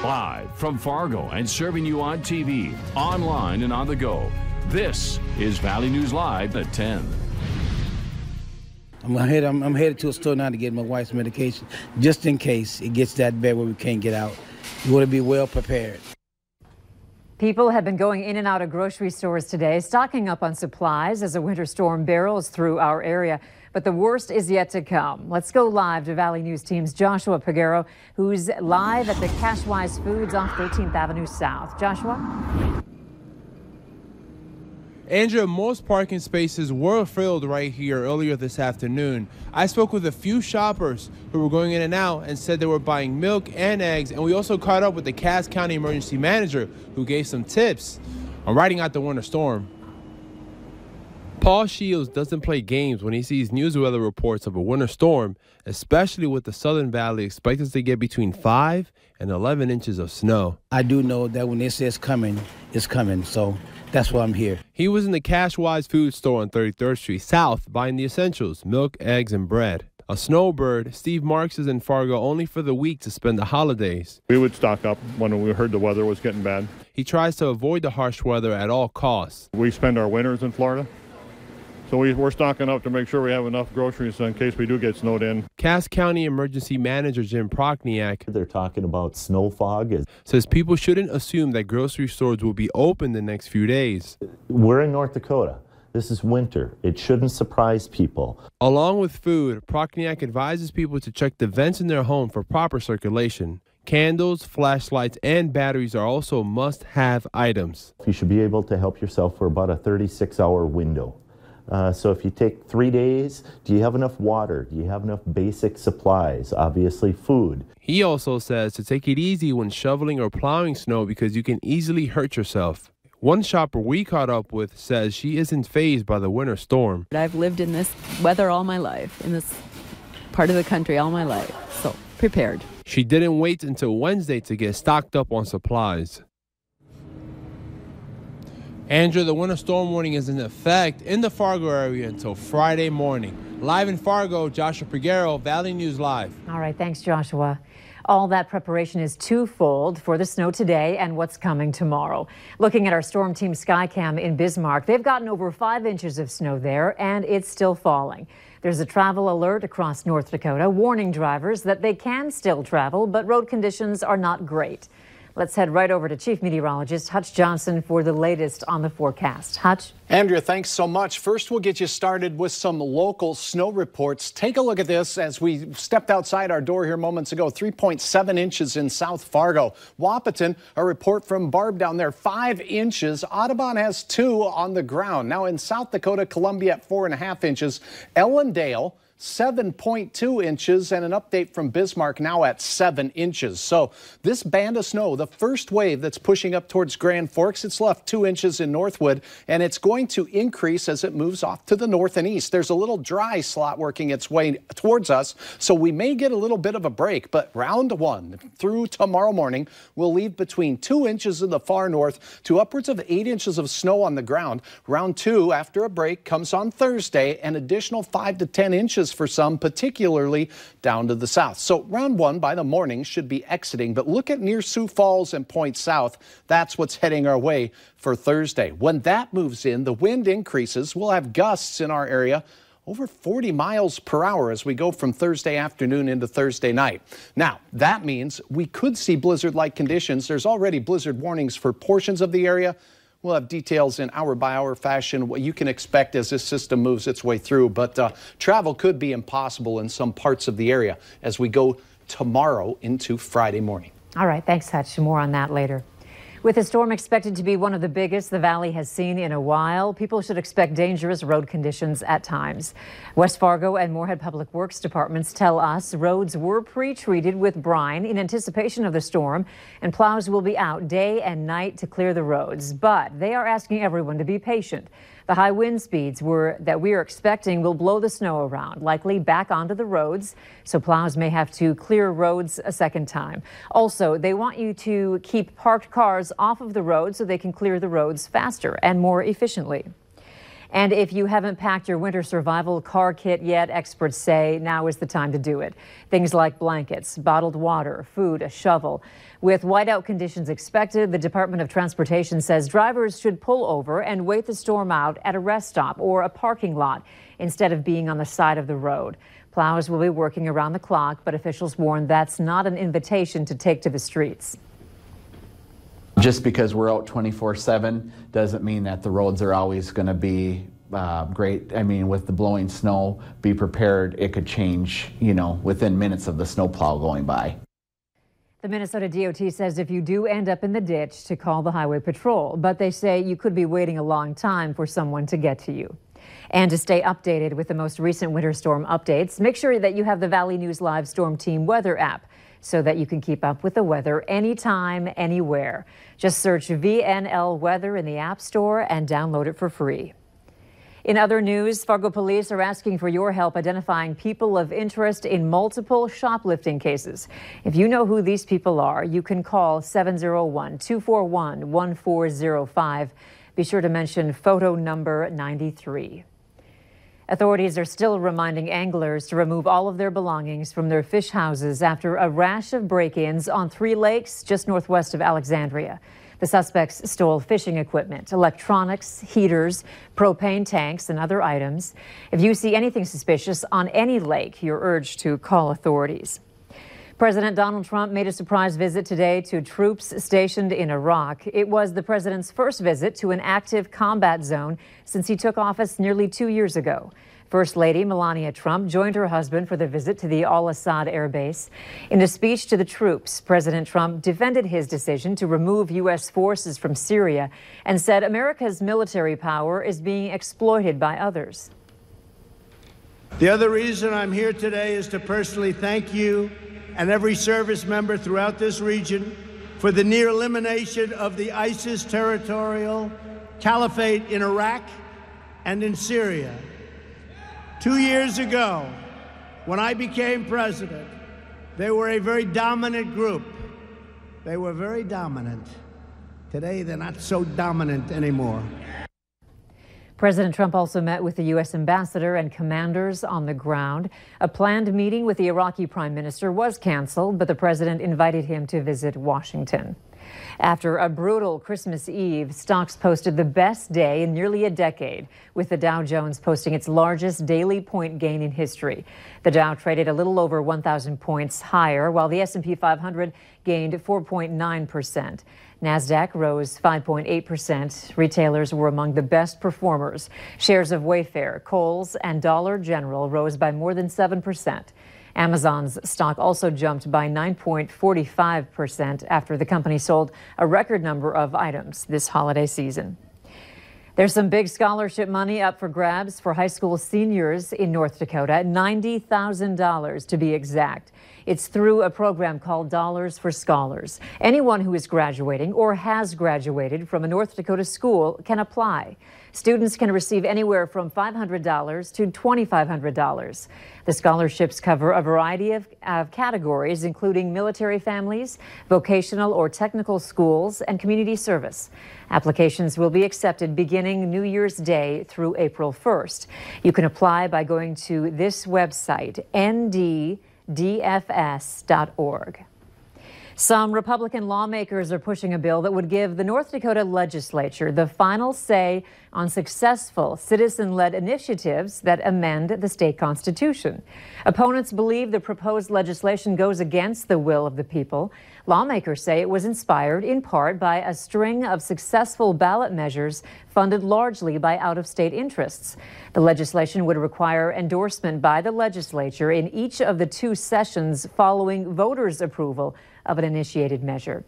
Live from Fargo and serving you on TV, online, and on the go. This is Valley News Live at 10. I'm headed to a store now to get my wife's medication, just in case it gets that bad where we can't get out. We want to be well prepared. People have been going in and out of grocery stores today, stocking up on supplies as a winter storm barrels through our area. But the worst is yet to come. Let's go live to Valley News Team's Joshua Peguero, who's live at the Cashwise Foods off 13th Avenue South. Joshua? Andrea, most parking spaces were filled right here earlier this afternoon. I spoke with a few shoppers who were going in and out and said they were buying milk and eggs, and we also caught up with the Cass County Emergency Manager who gave some tips on riding out the winter storm. Paul Shields doesn't play games when he sees news weather reports of a winter storm, especially with the Southern Valley expected to get between 5 and 11 inches of snow. I do know that when it says coming, it's coming, so that's why I'm here. He was in the Cashwise Food store on 33rd Street South buying the essentials, milk, eggs, and bread. A snowbird, Steve Marks is in Fargo only for the week to spend the holidays. We would stock up when we heard the weather was getting bad. He tries to avoid the harsh weather at all costs. We spend our winters in Florida, so we're stocking up to make sure we have enough groceries in case we do get snowed in. Cass County Emergency Manager Jim Prochniak, they're talking about snow fog, says people shouldn't assume that grocery stores will be open the next few days. We're in North Dakota. This is winter. It shouldn't surprise people. Along with food, Prochniak advises people to check the vents in their home for proper circulation. Candles, flashlights, and batteries are also must-have items. You should be able to help yourself for about a 36-hour window. So if you take 3 days, do you have enough water? Do you have enough basic supplies? Obviously, food. He also says to take it easy when shoveling or plowing snow because you can easily hurt yourself. One shopper we caught up with says she isn't fazed by the winter storm. I've lived in this weather all my life, in this part of the country all my life, so prepared. She didn't wait until Wednesday to get stocked up on supplies. Andrea, the winter storm warning is in effect in the Fargo area until Friday morning. Live in Fargo, Joshua Peguero, Valley News Live. All right, thanks, Joshua. All that preparation is twofold for the snow today and what's coming tomorrow. Looking at our Storm Team Skycam in Bismarck, they've gotten over 5 inches of snow there, and it's still falling. There's a travel alert across North Dakota, warning drivers that they can still travel, but road conditions are not great. Let's head right over to Chief Meteorologist Hutch Johnson for the latest on the forecast. Hutch? Andrea, thanks so much. First, we'll get you started with some local snow reports. Take a look at this as we stepped outside our door here moments ago. 3.7 inches in South Fargo. Wahpeton, a report from Barb down there, 5 inches. Audubon has 2 on the ground. Now in South Dakota, Columbia at 4.5 inches. Ellendale, 7.2 inches, and an update from Bismarck now at 7 inches. So this band of snow, the first wave that's pushing up towards Grand Forks, it's left 2 inches in Northwood, and it's going to increase as it moves off to the north and east. There's a little dry slot working its way towards us, so we may get a little bit of a break, but round 1 through tomorrow morning will leave between 2 inches in the far north to upwards of 8 inches of snow on the ground. Round 2 after a break comes on Thursday, an additional 5 to 10 inches for some, particularly down to the south. So round 1 by the morning should be exiting, but look at near Sioux Falls and Point South. That's what's heading our way for Thursday. When that moves in, the wind increases. We'll have gusts in our area over 40 miles per hour as we go from Thursday afternoon into Thursday night. Now, that means we could see blizzard-like conditions. There's already blizzard warnings for portions of the area. We'll have details in hour-by-hour fashion, what you can expect as this system moves its way through. But travel could be impossible in some parts of the area as we go tomorrow into Friday morning. All right, thanks, Hutch. More on that later. With the storm expected to be one of the biggest the valley has seen in a while, people should expect dangerous road conditions at times. West Fargo and Moorhead Public Works departments tell us roads were pre-treated with brine in anticipation of the storm, and plows will be out day and night to clear the roads. But they are asking everyone to be patient. The high wind speeds that we are expecting will blow the snow around, likely back onto the roads, so plows may have to clear roads a second time. Also, they want you to keep parked cars off of the road so they can clear the roads faster and more efficiently. And if you haven't packed your winter survival car kit yet, experts say now is the time to do it. Things like blankets, bottled water, food, a shovel. With whiteout conditions expected, the Department of Transportation says drivers should pull over and wait the storm out at a rest stop or a parking lot instead of being on the side of the road. Plows will be working around the clock, but officials warn that's not an invitation to take to the streets. Just because we're out 24/7 doesn't mean that the roads are always going to be great. I mean, with the blowing snow, be prepared. It could change, within minutes of the snowplow going by. The Minnesota DOT says if you do end up in the ditch, to call the Highway Patrol, but they say you could be waiting a long time for someone to get to you. And to stay updated with the most recent winter storm updates, make sure that you have the Valley News Live Storm Team weather app so that you can keep up with the weather anytime, anywhere. Just search VNL Weather in the App Store and download it for free. In other news, Fargo police are asking for your help identifying people of interest in multiple shoplifting cases. If you know who these people are, you can call 701-241-1405. Be sure to mention photo number 93. Authorities are still reminding anglers to remove all of their belongings from their fish houses after a rash of break-ins on 3 lakes just northwest of Alexandria. The suspects stole fishing equipment, electronics, heaters, propane tanks, and other items. If you see anything suspicious on any lake, you're urged to call authorities. President Donald Trump made a surprise visit today to troops stationed in Iraq. It was the president's first visit to an active combat zone since he took office nearly 2 years ago. First Lady Melania Trump joined her husband for the visit to the Al-Assad Air Base. In a speech to the troops, President Trump defended his decision to remove U.S. forces from Syria and said America's military power is being exploited by others. The other reason I'm here today is to personally thank you and every service member throughout this region for the near elimination of the ISIS territorial caliphate in Iraq and in Syria. 2 years ago, when I became president, they were a very dominant group. They were very dominant. Today, they're not so dominant anymore. President Trump also met with the U.S. ambassador and commanders on the ground. A planned meeting with the Iraqi prime minister was canceled, but the president invited him to visit Washington. After a brutal Christmas Eve, stocks posted the best day in nearly a decade, with the Dow Jones posting its largest daily point gain in history. The Dow traded a little over 1,000 points higher, while the S&P 500 gained 4.9%. NASDAQ rose 5.8%. Retailers were among the best performers. Shares of Wayfair, Kohl's, and Dollar General rose by more than 7%. Amazon's stock also jumped by 9.45% after the company sold a record number of items this holiday season. There's some big scholarship money up for grabs for high school seniors in North Dakota, $90,000 to be exact. It's through a program called Dollars for Scholars. Anyone who is graduating or has graduated from a North Dakota school can apply. Students can receive anywhere from $500 to $2,500. The scholarships cover a variety of categories, including military families, vocational or technical schools, and community service. Applications will be accepted beginning New Year's Day through April 1st. You can apply by going to this website, nddfs.org. Some Republican lawmakers are pushing a bill that would give the North Dakota legislature the final say on successful citizen-led initiatives that amend the state constitution. Opponents believe the proposed legislation goes against the will of the people. Lawmakers say it was inspired in part by a string of successful ballot measures funded largely by out-of-state interests. The legislation would require endorsement by the legislature in each of the 2 sessions following voters' approval of an initiated measure.